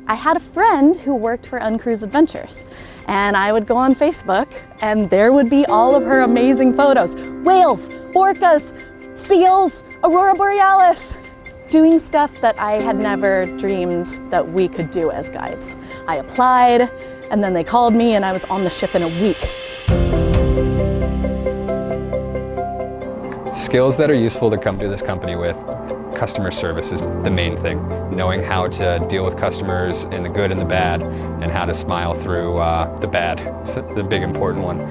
I had a friend who worked for UnCruise Adventures, and I would go on Facebook and there would be all of her amazing photos. Whales, orcas, seals, aurora borealis, doing stuff that I had never dreamed that we could do as guides. I applied, and then they called me and I was on the ship in a week. Skills that are useful to come to this company with, customer service is the main thing. Knowing how to deal with customers in the good and the bad, and how to smile through the bad. It's the big important one.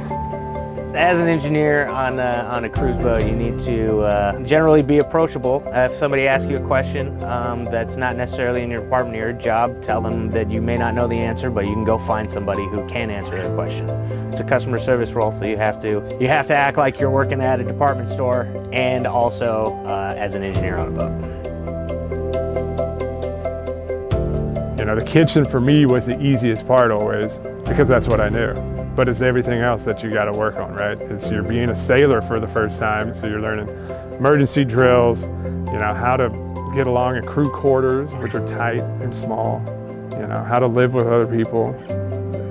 As an engineer on a cruise boat, you need to generally be approachable. If somebody asks you a question that's not necessarily in your department or your job, tell them that you may not know the answer, but you can go find somebody who can answer their question. It's a customer service role, so you have to act like you're working at a department store and also as an engineer on a boat. You know, the kitchen for me was the easiest part always, because that's what I knew. But it's everything else that you got to work on, right? You're being a sailor for the first time, so you're learning emergency drills, you know, how to get along in crew quarters, which are tight and small, you know, how to live with other people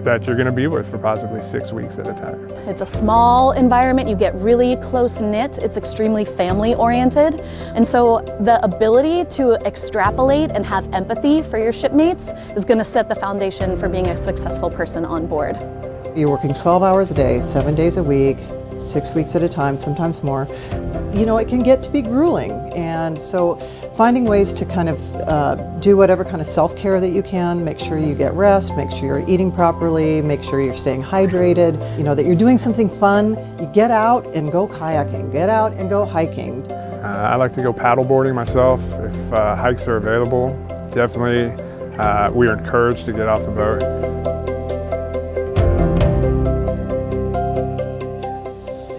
that you're going to be with for possibly 6 weeks at a time. It's a small environment, you get really close-knit, it's extremely family-oriented, and so the ability to extrapolate and have empathy for your shipmates is going to set the foundation for being a successful person on board. You're working 12 hours a day, 7 days a week, 6 weeks at a time, sometimes more. You know, it can get to be grueling, and so finding ways to kind of do whatever kind of self-care that you can, make sure you get rest, make sure you're eating properly, make sure you're staying hydrated, you know, that you're doing something fun. You get out and go kayaking, get out and go hiking. I like to go paddleboarding myself if hikes are available. Definitely, we are encouraged to get off the boat.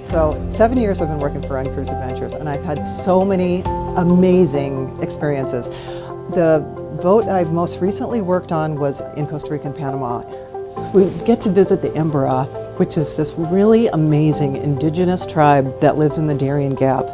So 7 years I've been working for UnCruise Adventures, and I've had so many amazing experiences. The boat I've most recently worked on was in Costa Rica Panama. We get to visit the Embera, which is this really amazing indigenous tribe that lives in the Darien Gap.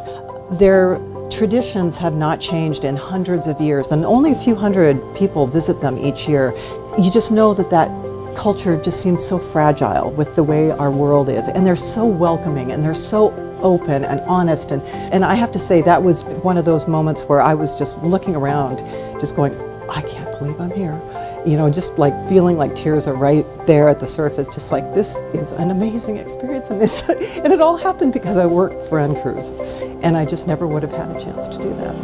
Their traditions have not changed in hundreds of years, and only a few hundred people visit them each year. You just know that that culture just seems so fragile with the way our world is, and they're so welcoming and they're so open and honest, and I have to say that was one of those moments where I was just looking around just going, I can't believe I'm here, you know, just like feeling like tears are right there at the surface, just like this is an amazing experience, and it all happened because I worked for UnCruise, and I just never would have had a chance to do that.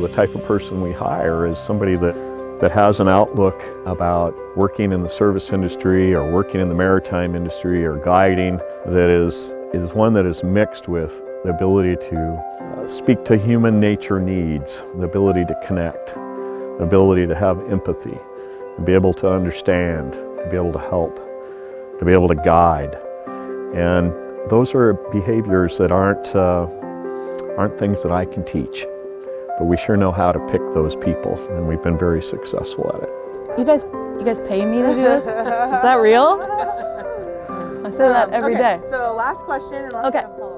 The type of person we hire is somebody that has an outlook about working in the service industry or working in the maritime industry or guiding that is one that is mixed with the ability to speak to human nature needs, the ability to connect, the ability to have empathy, to be able to understand, to be able to help, to be able to guide. And those are behaviors that aren't things that I can teach. But we sure know how to pick those people, and we've been very successful at it. You guys pay me to do this? Is that real? I say that every day. So last question, unless you have a follow-up.